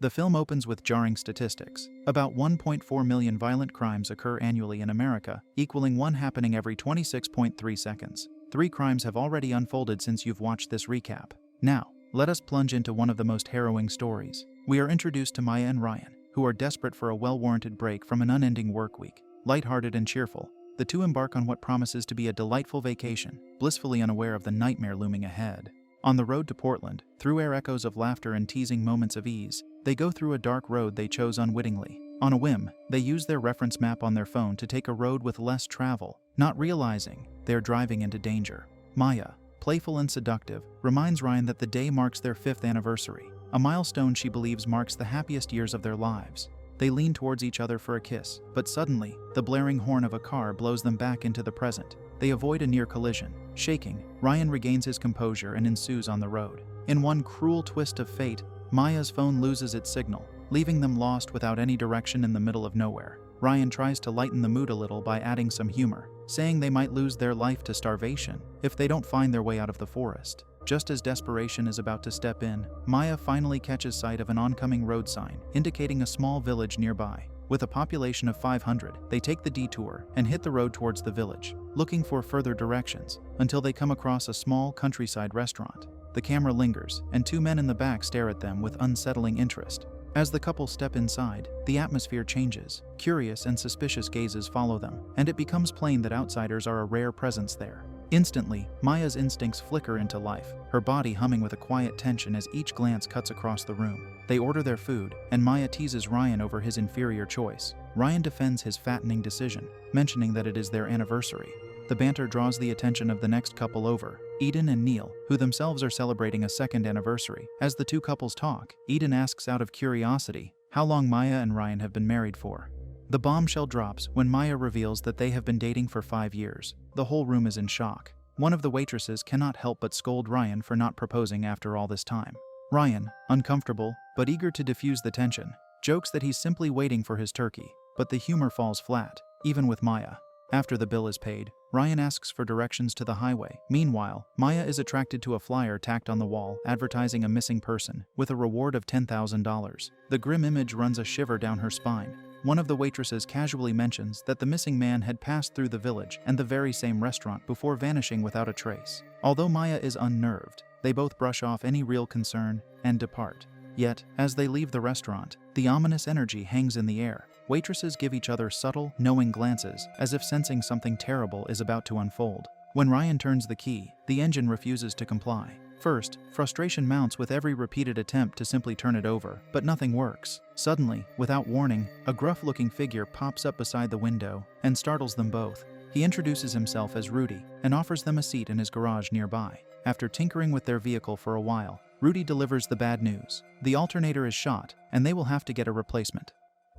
The film opens with jarring statistics. About 1.4 million violent crimes occur annually in America, equaling one happening every 26.3 seconds. 3 crimes have already unfolded since you've watched this recap. Now, let us plunge into one of the most harrowing stories. We are introduced to Maya and Ryan, who are desperate for a well-warranted break from an unending work week. Lighthearted and cheerful, the two embark on what promises to be a delightful vacation, blissfully unaware of the nightmare looming ahead. On the road to Portland, through air echoes of laughter and teasing moments of ease, they go through a dark road they chose unwittingly. On a whim, they use their reference map on their phone to take a road with less travel, not realizing they're driving into danger. Maya, playful and seductive, reminds Ryan that the day marks their 5th anniversary, a milestone she believes marks the happiest years of their lives. They lean towards each other for a kiss, but suddenly, the blaring horn of a car blows them back into the present. They avoid a near collision. Shaking, Ryan regains his composure and ensues on the road. In one cruel twist of fate, Maya's phone loses its signal, leaving them lost without any direction in the middle of nowhere. Ryan tries to lighten the mood a little by adding some humor, saying they might lose their life to starvation if they don't find their way out of the forest. Just as desperation is about to step in, Maya finally catches sight of an oncoming road sign, indicating a small village nearby. With a population of 500, they take the detour and hit the road towards the village, looking for further directions, until they come across a small countryside restaurant. The camera lingers, and 2 men in the back stare at them with unsettling interest. As the couple step inside, the atmosphere changes. Curious and suspicious gazes follow them, and it becomes plain that outsiders are a rare presence there. Instantly, Maya's instincts flicker into life, her body humming with a quiet tension as each glance cuts across the room. They order their food, and Maya teases Ryan over his inferior choice. Ryan defends his fattening decision, mentioning that it is their anniversary. The banter draws the attention of the next couple over, Eden and Neil, who themselves are celebrating a 2nd anniversary. As the two couples talk, Eden asks out of curiosity how long Maya and Ryan have been married for. The bombshell drops when Maya reveals that they have been dating for 5 years. The whole room is in shock. One of the waitresses cannot help but scold Ryan for not proposing after all this time. Ryan, uncomfortable but eager to diffuse the tension, jokes that he's simply waiting for his turkey, but the humor falls flat, even with Maya. After the bill is paid, Ryan asks for directions to the highway. Meanwhile, Maya is attracted to a flyer tacked on the wall advertising a missing person, with a reward of $10,000. The grim image runs a shiver down her spine. One of the waitresses casually mentions that the missing man had passed through the village and the very same restaurant before vanishing without a trace. Although Maya is unnerved, they both brush off any real concern and depart. Yet, as they leave the restaurant, the ominous energy hangs in the air. Waitresses give each other subtle, knowing glances, as if sensing something terrible is about to unfold. When Ryan turns the key, the engine refuses to comply. First, frustration mounts with every repeated attempt to simply turn it over, but nothing works. Suddenly, without warning, a gruff-looking figure pops up beside the window and startles them both. He introduces himself as Rudy and offers them a seat in his garage nearby. After tinkering with their vehicle for a while, Rudy delivers the bad news. The alternator is shot, and they will have to get a replacement.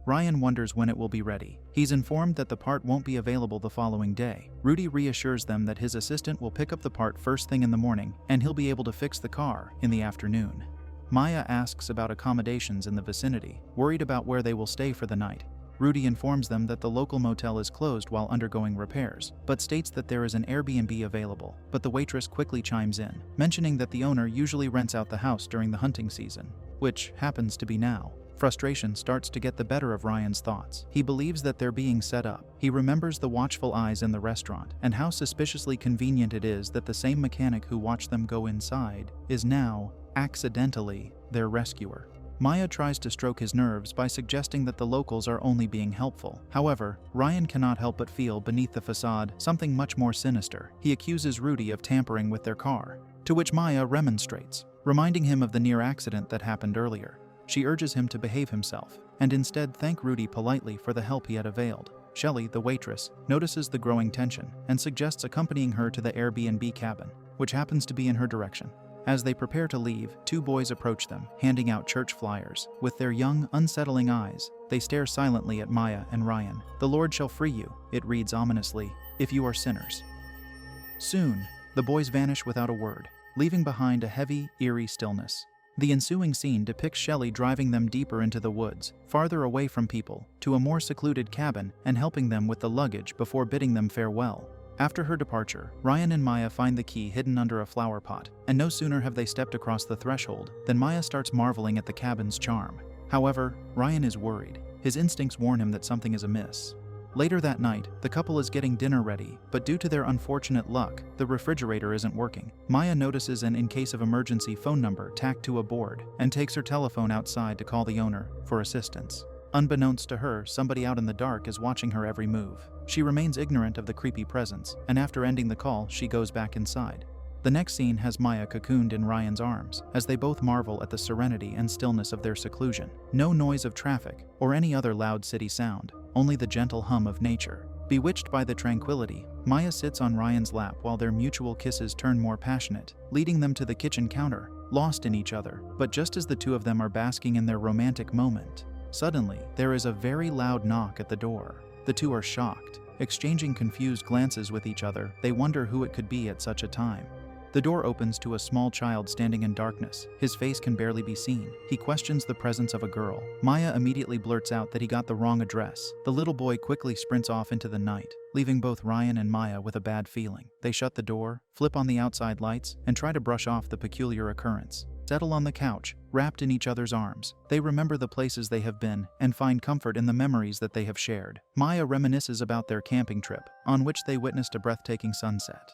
Ryan wonders when it will be ready. He's informed that the part won't be available the following day. Rudy reassures them that his assistant will pick up the part first thing in the morning, and he'll be able to fix the car in the afternoon. Maya asks about accommodations in the vicinity, worried about where they will stay for the night. Rudy informs them that the local motel is closed while undergoing repairs, but states that there is an Airbnb available. But the waitress quickly chimes in, mentioning that the owner usually rents out the house during the hunting season, which happens to be now. Frustration starts to get the better of Ryan's thoughts. He believes that they're being set up. He remembers the watchful eyes in the restaurant and how suspiciously convenient it is that the same mechanic who watched them go inside is now, accidentally, their rescuer. Maya tries to stroke his nerves by suggesting that the locals are only being helpful. However, Ryan cannot help but feel beneath the facade something much more sinister. He accuses Rudy of tampering with their car, to which Maya remonstrates, reminding him of the near accident that happened earlier. She urges him to behave himself, and instead thank Rudy politely for the help he had availed. Shelley, the waitress, notices the growing tension and suggests accompanying her to the Airbnb cabin, which happens to be in her direction. As they prepare to leave, 2 boys approach them, handing out church flyers. With their young, unsettling eyes, they stare silently at Maya and Ryan. "The Lord shall free you," it reads ominously, "if you are sinners." Soon, the boys vanish without a word, leaving behind a heavy, eerie stillness. The ensuing scene depicts Shelley driving them deeper into the woods, farther away from people, to a more secluded cabin and helping them with the luggage before bidding them farewell. After her departure, Ryan and Maya find the key hidden under a flower pot, and no sooner have they stepped across the threshold than Maya starts marveling at the cabin's charm. However, Ryan is worried. His instincts warn him that something is amiss. Later that night, the couple is getting dinner ready, but due to their unfortunate luck, the refrigerator isn't working. Maya notices an in case of emergency phone number tacked to a board and takes her telephone outside to call the owner for assistance. Unbeknownst to her, somebody out in the dark is watching her every move. She remains ignorant of the creepy presence, and after ending the call, she goes back inside. The next scene has Maya cocooned in Ryan's arms, as they both marvel at the serenity and stillness of their seclusion. No noise of traffic, or any other loud city sound, only the gentle hum of nature. Bewitched by the tranquility, Maya sits on Ryan's lap while their mutual kisses turn more passionate, leading them to the kitchen counter, lost in each other. But just as the two of them are basking in their romantic moment, suddenly, there is a very loud knock at the door. The two are shocked. Exchanging confused glances with each other, they wonder who it could be at such a time. The door opens to a small child standing in darkness. His face can barely be seen. He questions the presence of a girl. Maya immediately blurts out that he got the wrong address. The little boy quickly sprints off into the night, leaving both Ryan and Maya with a bad feeling. They shut the door, flip on the outside lights, and try to brush off the peculiar occurrence. Settle on the couch, wrapped in each other's arms. They remember the places they have been and find comfort in the memories that they have shared. Maya reminisces about their camping trip, on which they witnessed a breathtaking sunset.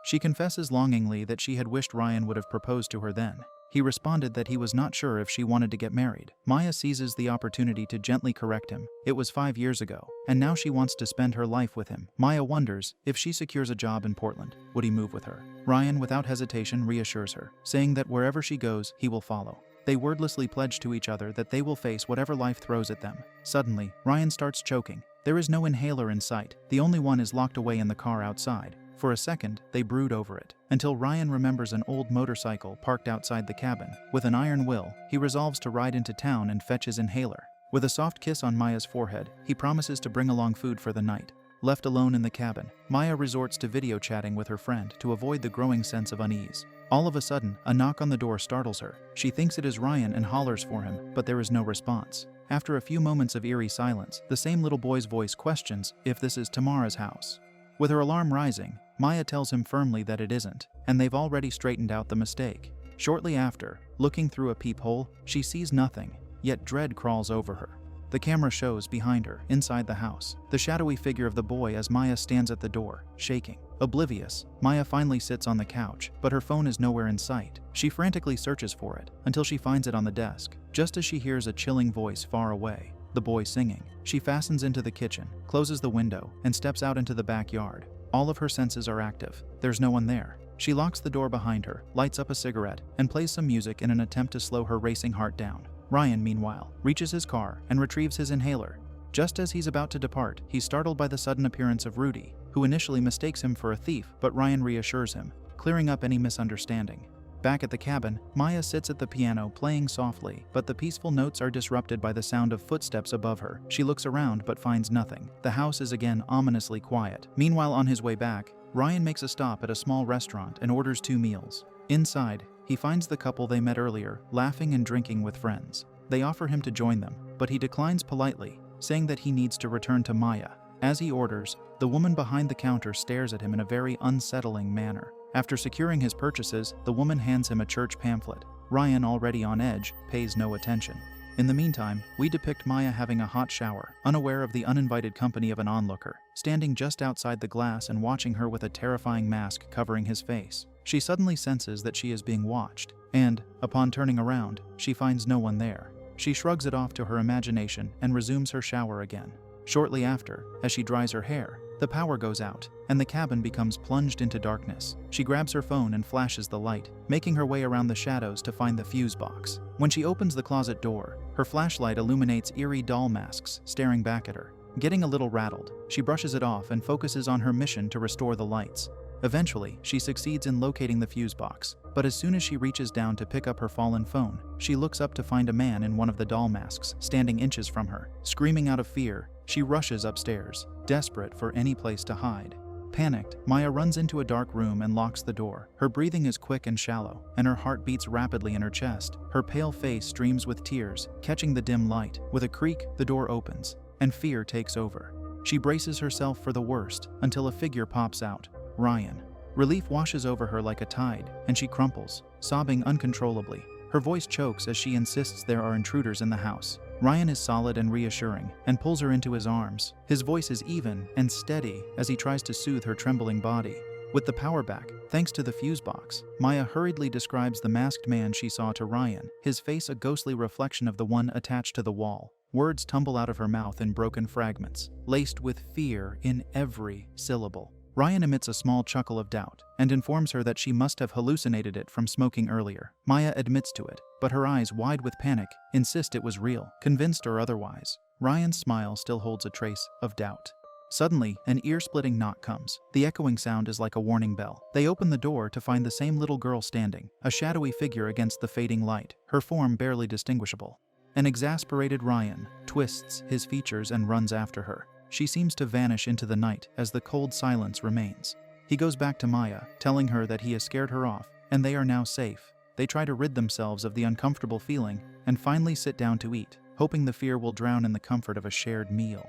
She confesses longingly that she had wished Ryan would have proposed to her then. He responded that he was not sure if she wanted to get married. Maya seizes the opportunity to gently correct him. It was 5 years ago, and now she wants to spend her life with him. Maya wonders, if she secures a job in Portland, would he move with her? Ryan, without hesitation, reassures her, saying that wherever she goes, he will follow. They wordlessly pledge to each other that they will face whatever life throws at them. Suddenly, Ryan starts choking. There is no inhaler in sight. The only one is locked away in the car outside. For a second, they brood over it, until Ryan remembers an old motorcycle parked outside the cabin. With an iron will, he resolves to ride into town and fetch his inhaler. With a soft kiss on Maya's forehead, he promises to bring along food for the night. Left alone in the cabin, Maya resorts to video chatting with her friend to avoid the growing sense of unease. All of a sudden, a knock on the door startles her. She thinks it is Ryan and hollers for him, but there is no response. After a few moments of eerie silence, the same little boy's voice questions if this is Tamara's house. With her alarm rising, Maya tells him firmly that it isn't, and they've already straightened out the mistake. Shortly after, looking through a peephole, she sees nothing, yet dread crawls over her. The camera shows behind her, inside the house, the shadowy figure of the boy as Maya stands at the door, shaking. Oblivious, Maya finally sits on the couch, but her phone is nowhere in sight. She frantically searches for it, until she finds it on the desk, just as she hears a chilling voice far away. The boy singing. She fastens into the kitchen, closes the window, and steps out into the backyard. All of her senses are active. There's no one there. She locks the door behind her, lights up a cigarette, and plays some music in an attempt to slow her racing heart down. Ryan, meanwhile, reaches his car and retrieves his inhaler. Just as he's about to depart, he's startled by the sudden appearance of Rudy, who initially mistakes him for a thief, but Ryan reassures him, clearing up any misunderstanding. Back at the cabin, Maya sits at the piano playing softly, but the peaceful notes are disrupted by the sound of footsteps above her. She looks around but finds nothing. The house is again ominously quiet. Meanwhile, on his way back, Ryan makes a stop at a small restaurant and orders 2 meals. Inside, he finds the couple they met earlier, laughing and drinking with friends. They offer him to join them, but he declines politely, saying that he needs to return to Maya. As he orders, the woman behind the counter stares at him in a very unsettling manner. After securing his purchases, the woman hands him a church pamphlet. Ryan, already on edge, pays no attention. In the meantime, we depict Maya having a hot shower, unaware of the uninvited company of an onlooker, standing just outside the glass and watching her with a terrifying mask covering his face. She suddenly senses that she is being watched, and, upon turning around, she finds no one there. She shrugs it off to her imagination and resumes her shower again. Shortly after, as she dries her hair, the power goes out, and the cabin becomes plunged into darkness. She grabs her phone and flashes the light, making her way around the shadows to find the fuse box. When she opens the closet door, her flashlight illuminates eerie doll masks staring back at her. Getting a little rattled, she brushes it off and focuses on her mission to restore the lights. Eventually, she succeeds in locating the fuse box, but as soon as she reaches down to pick up her fallen phone, she looks up to find a man in one of the doll masks standing inches from her. Screaming out of fear, she rushes upstairs, desperate for any place to hide. Panicked, Maya runs into a dark room and locks the door. Her breathing is quick and shallow, and her heart beats rapidly in her chest. Her pale face streams with tears, catching the dim light. With a creak, the door opens, and fear takes over. She braces herself for the worst until a figure pops out. Ryan. Relief washes over her like a tide, and she crumples, sobbing uncontrollably. Her voice chokes as she insists there are intruders in the house. Ryan is solid and reassuring, and pulls her into his arms. His voice is even and steady as he tries to soothe her trembling body. With the power back, thanks to the fuse box, Maya hurriedly describes the masked man she saw to Ryan, his face a ghostly reflection of the one attached to the wall. Words tumble out of her mouth in broken fragments, laced with fear in every syllable. Ryan emits a small chuckle of doubt, and informs her that she must have hallucinated it from smoking earlier. Maya admits to it, but her eyes, wide with panic, insist it was real, convinced or otherwise. Ryan's smile still holds a trace of doubt. Suddenly, an ear-splitting knock comes. The echoing sound is like a warning bell. They open the door to find the same little girl standing, a shadowy figure against the fading light, her form barely distinguishable. An exasperated Ryan twists his features and runs after her. She seems to vanish into the night as the cold silence remains. He goes back to Maya, telling her that he has scared her off, and they are now safe. They try to rid themselves of the uncomfortable feeling, and finally sit down to eat, hoping the fear will drown in the comfort of a shared meal.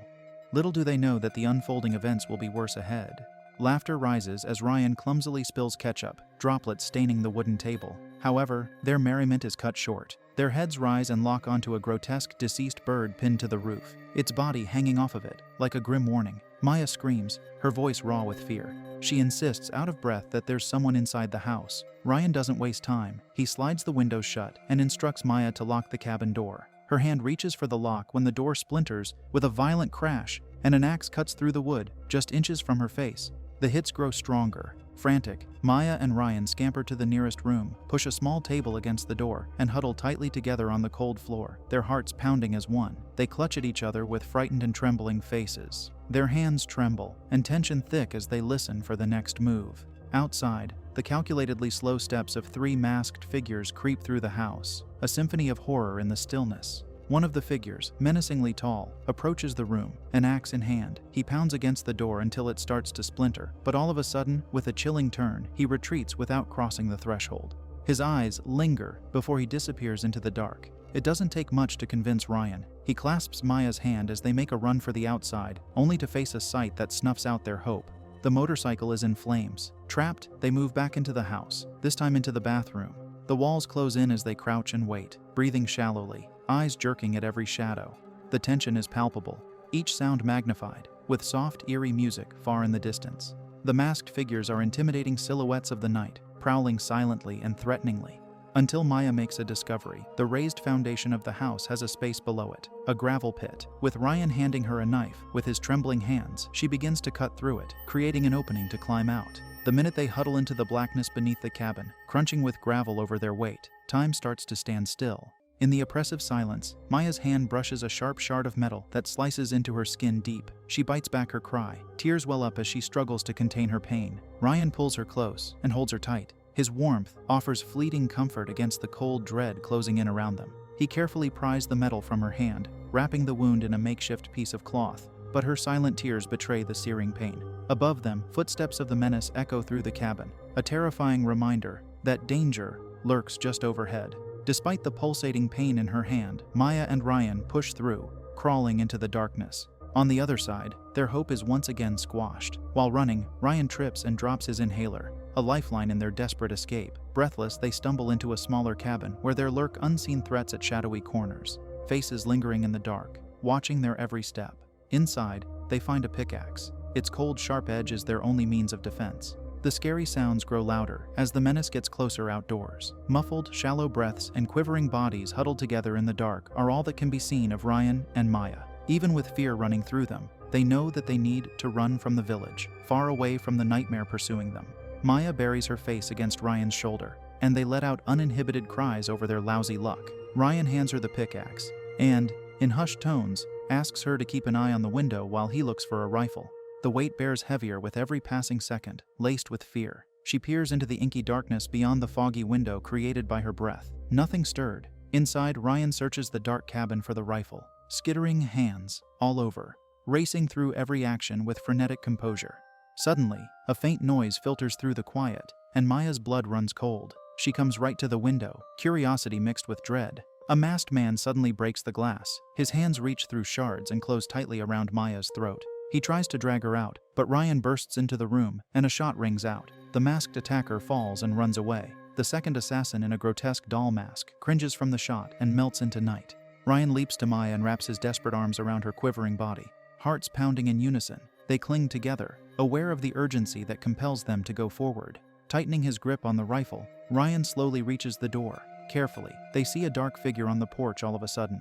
Little do they know that the unfolding events will be worse ahead. Laughter rises as Ryan clumsily spills ketchup, droplets staining the wooden table. However, their merriment is cut short. Their heads rise and lock onto a grotesque deceased bird pinned to the roof, its body hanging off of it, like a grim warning. Maya screams, her voice raw with fear. She insists, out of breath, that there's someone inside the house. Ryan doesn't waste time. He slides the windows shut and instructs Maya to lock the cabin door. Her hand reaches for the lock when the door splinters with a violent crash, and an axe cuts through the wood, just inches from her face. The hits grow stronger. Frantic, Maya and Ryan scamper to the nearest room, push a small table against the door, and huddle tightly together on the cold floor, their hearts pounding as one. They clutch at each other with frightened and trembling faces. Their hands tremble, and tension thick as they listen for the next move. Outside, the calculatedly slow steps of three masked figures creep through the house, a symphony of horror in the stillness. One of the figures, menacingly tall, approaches the room, an axe in hand. He pounds against the door until it starts to splinter, but all of a sudden, with a chilling turn, he retreats without crossing the threshold. His eyes linger before he disappears into the dark. It doesn't take much to convince Ryan. He clasps Maya's hand as they make a run for the outside, only to face a sight that snuffs out their hope. The motorcycle is in flames. Trapped, they move back into the house, this time into the bathroom. The walls close in as they crouch and wait, breathing shallowly, eyes jerking at every shadow. The tension is palpable, each sound magnified, with soft, eerie music far in the distance. The masked figures are intimidating silhouettes of the night, prowling silently and threateningly. Until Maya makes a discovery. The raised foundation of the house has a space below it, a gravel pit. With Ryan handing her a knife, with his trembling hands, she begins to cut through it, creating an opening to climb out. The minute they huddle into the blackness beneath the cabin, crunching with gravel over their weight, time starts to stand still. In the oppressive silence, Maya's hand brushes a sharp shard of metal that slices into her skin deep. She bites back her cry. Tears well up as she struggles to contain her pain. Ryan pulls her close and holds her tight. His warmth offers fleeting comfort against the cold dread closing in around them. He carefully pries the metal from her hand, wrapping the wound in a makeshift piece of cloth. But her silent tears betray the searing pain. Above them, footsteps of the menace echo through the cabin, a terrifying reminder that danger lurks just overhead. Despite the pulsating pain in her hand, Maya and Ryan push through, crawling into the darkness. On the other side, their hope is once again squashed. While running, Ryan trips and drops his inhaler, a lifeline in their desperate escape. Breathless, they stumble into a smaller cabin where there lurk unseen threats at shadowy corners, faces lingering in the dark, watching their every step. Inside, they find a pickaxe. Its cold, sharp edge is their only means of defense. The scary sounds grow louder as the menace gets closer outdoors. Muffled, shallow breaths and quivering bodies huddled together in the dark are all that can be seen of Ryan and Maya. Even with fear running through them, they know that they need to run from the village, far away from the nightmare pursuing them. Maya buries her face against Ryan's shoulder, and they let out uninhibited cries over their lousy luck. Ryan hands her the pickaxe, and, in hushed tones, asks her to keep an eye on the window while he looks for a rifle. The weight bears heavier with every passing second, laced with fear. She peers into the inky darkness beyond the foggy window created by her breath. Nothing stirred. Inside, Ryan searches the dark cabin for the rifle, skittering hands all over, racing through every action with frenetic composure. Suddenly, a faint noise filters through the quiet, and Maya's blood runs cold. She comes right to the window, curiosity mixed with dread. A masked man suddenly breaks the glass. His hands reach through shards and close tightly around Maya's throat. He tries to drag her out, but Ryan bursts into the room, and a shot rings out. The masked attacker falls and runs away. The second assassin in a grotesque doll mask cringes from the shot and melts into night. Ryan leaps to Maya and wraps his desperate arms around her quivering body. Hearts pounding in unison, they cling together, aware of the urgency that compels them to go forward. Tightening his grip on the rifle, Ryan slowly reaches the door. Carefully, they see a dark figure on the porch all of a sudden.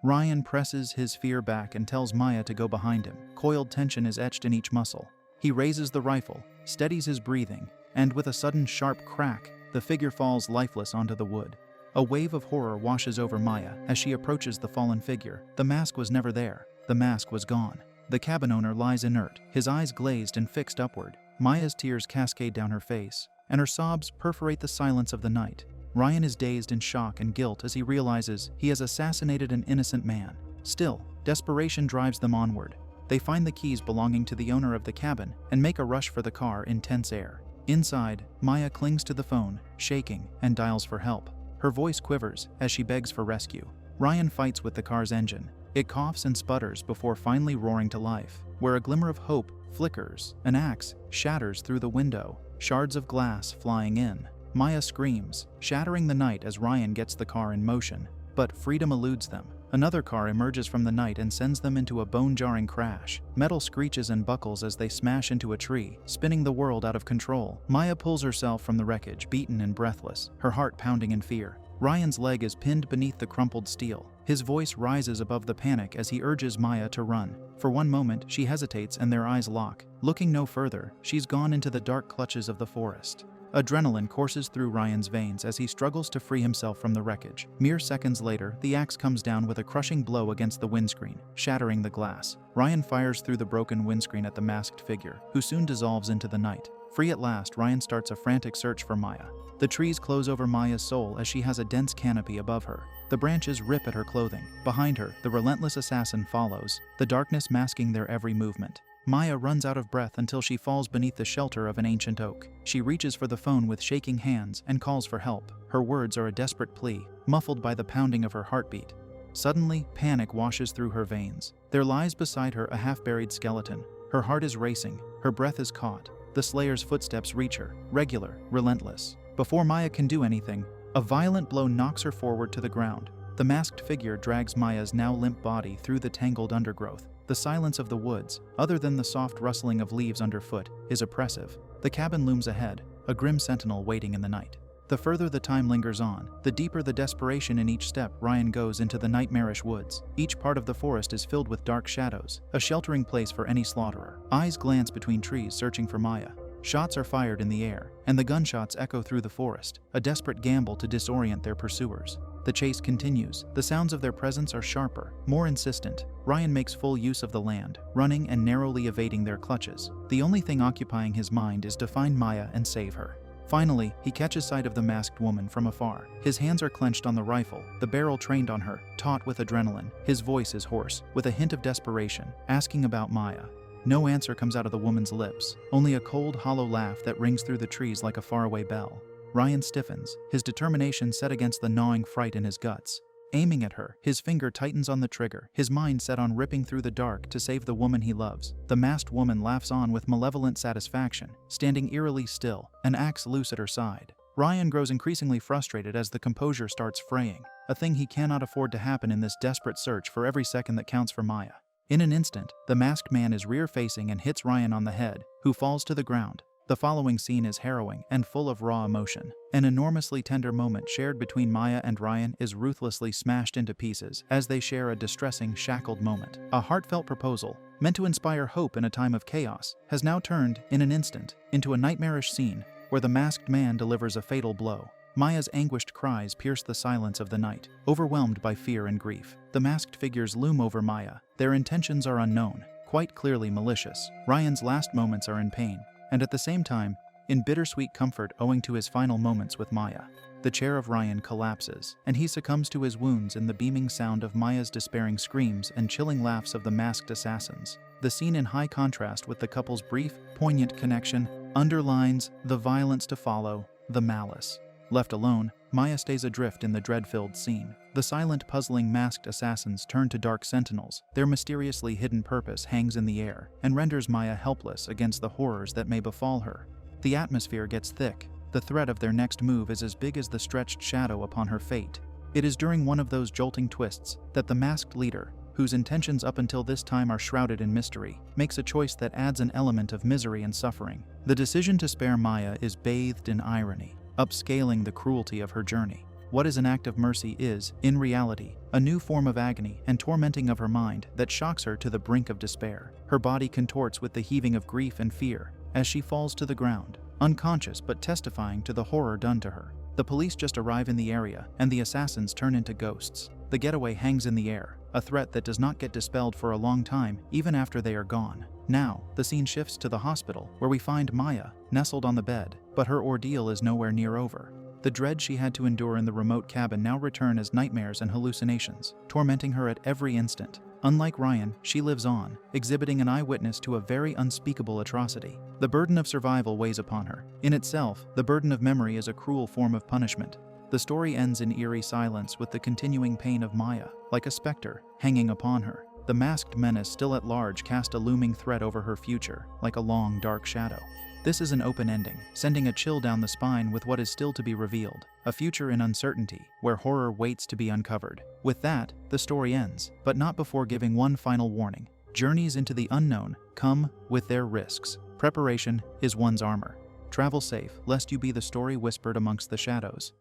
Ryan presses his fear back and tells Maya to go behind him. Coiled tension is etched in each muscle. He raises the rifle, steadies his breathing, and with a sudden sharp crack, the figure falls lifeless onto the wood. A wave of horror washes over Maya as she approaches the fallen figure. The mask was never there. The mask was gone. The cabin owner lies inert, his eyes glazed and fixed upward. Maya's tears cascade down her face, and her sobs perforate the silence of the night. Ryan is dazed in shock and guilt as he realizes he has assassinated an innocent man. Still, desperation drives them onward. They find the keys belonging to the owner of the cabin and make a rush for the car in tense air. Inside, Maya clings to the phone, shaking, and dials for help. Her voice quivers as she begs for rescue. Ryan fights with the car's engine. It coughs and sputters before finally roaring to life, where a glimmer of hope flickers. An axe shatters through the window, shards of glass flying in. Maya screams, shattering the night as Ryan gets the car in motion. But freedom eludes them. Another car emerges from the night and sends them into a bone-jarring crash. Metal screeches and buckles as they smash into a tree, spinning the world out of control. Maya pulls herself from the wreckage, beaten and breathless, her heart pounding in fear. Ryan's leg is pinned beneath the crumpled steel. His voice rises above the panic as he urges Maya to run. For one moment, she hesitates and their eyes lock. Looking no further, she's gone into the dark clutches of the forest. Adrenaline courses through Ryan's veins as he struggles to free himself from the wreckage. Mere seconds later, the axe comes down with a crushing blow against the windscreen, shattering the glass. Ryan fires through the broken windscreen at the masked figure, who soon dissolves into the night. Free at last, Ryan starts a frantic search for Maya. The trees close over Maya's soul as she has a dense canopy above her. The branches rip at her clothing. Behind her, the relentless assassin follows, the darkness masking their every movement. Maya runs out of breath until she falls beneath the shelter of an ancient oak. She reaches for the phone with shaking hands and calls for help. Her words are a desperate plea, muffled by the pounding of her heartbeat. Suddenly, panic washes through her veins. There lies beside her a half-buried skeleton. Her heart is racing, her breath is caught. The Slayer's footsteps reach her, regular, relentless. Before Maya can do anything, a violent blow knocks her forward to the ground. The masked figure drags Maya's now limp body through the tangled undergrowth. The silence of the woods, other than the soft rustling of leaves underfoot, is oppressive. The cabin looms ahead, a grim sentinel waiting in the night. The further the time lingers on, the deeper the desperation in each step Ryan goes into the nightmarish woods. Each part of the forest is filled with dark shadows, a sheltering place for any slaughterer. Eyes glance between trees searching for Maya. Shots are fired in the air, and the gunshots echo through the forest, a desperate gamble to disorient their pursuers. The chase continues. The sounds of their presence are sharper, more insistent. Ryan makes full use of the land, running and narrowly evading their clutches. The only thing occupying his mind is to find Maya and save her. Finally, he catches sight of the masked woman from afar. His hands are clenched on the rifle, the barrel trained on her, taut with adrenaline. His voice is hoarse, with a hint of desperation, asking about Maya. No answer comes out of the woman's lips, only a cold, hollow laugh that rings through the trees like a faraway bell. Ryan stiffens, his determination set against the gnawing fright in his guts. Aiming at her, his finger tightens on the trigger, his mind set on ripping through the dark to save the woman he loves. The masked woman laughs on with malevolent satisfaction, standing eerily still, an axe loose at her side. Ryan grows increasingly frustrated as the composure starts fraying, a thing he cannot afford to happen in this desperate search for every second that counts for Maya. In an instant, the masked man is rear-facing and hits Ryan on the head, who falls to the ground. The following scene is harrowing and full of raw emotion. An enormously tender moment shared between Maya and Ryan is ruthlessly smashed into pieces as they share a distressing, shackled moment. A heartfelt proposal, meant to inspire hope in a time of chaos, has now turned, in an instant, into a nightmarish scene where the masked man delivers a fatal blow. Maya's anguished cries pierce the silence of the night, overwhelmed by fear and grief. The masked figures loom over Maya. Their intentions are unknown, quite clearly malicious. Ryan's last moments are in pain, and at the same time, in bittersweet comfort owing to his final moments with Maya. The chair of Ryan collapses, and he succumbs to his wounds in the beaming sound of Maya's despairing screams and chilling laughs of the masked assassins. The scene, in high contrast with the couple's brief, poignant connection, underlines the violence to follow, the malice. Left alone, Maya stays adrift in the dread-filled scene. The silent, puzzling masked assassins turn to dark sentinels. Their mysteriously hidden purpose hangs in the air and renders Maya helpless against the horrors that may befall her. The atmosphere gets thick. the threat of their next move is as big as the stretched shadow upon her fate. It is during one of those jolting twists that the masked leader, whose intentions up until this time are shrouded in mystery, makes a choice that adds an element of misery and suffering. The decision to spare Maya is bathed in irony, upscaling the cruelty of her journey. What is an act of mercy is, in reality, a new form of agony and tormenting of her mind that shocks her to the brink of despair. Her body contorts with the heaving of grief and fear as she falls to the ground, unconscious but testifying to the horror done to her. The police just arrive in the area, and the assassins turn into ghosts. The getaway hangs in the air, a threat that does not get dispelled for a long time, even after they are gone. Now, the scene shifts to the hospital, where we find Maya, nestled on the bed, but her ordeal is nowhere near over. The dread she had to endure in the remote cabin now return as nightmares and hallucinations, tormenting her at every instant. Unlike Ryan, she lives on, exhibiting an eyewitness to a very unspeakable atrocity. The burden of survival weighs upon her. In itself, the burden of memory is a cruel form of punishment. The story ends in eerie silence with the continuing pain of Maya, like a specter, hanging upon her. The masked menace still at large cast a looming threat over her future, like a long, dark shadow. This is an open ending, sending a chill down the spine with what is still to be revealed, a future in uncertainty, where horror waits to be uncovered. With that, the story ends, but not before giving one final warning. Journeys into the unknown come with their risks. Preparation is one's armor. Travel safe, lest you be the story whispered amongst the shadows.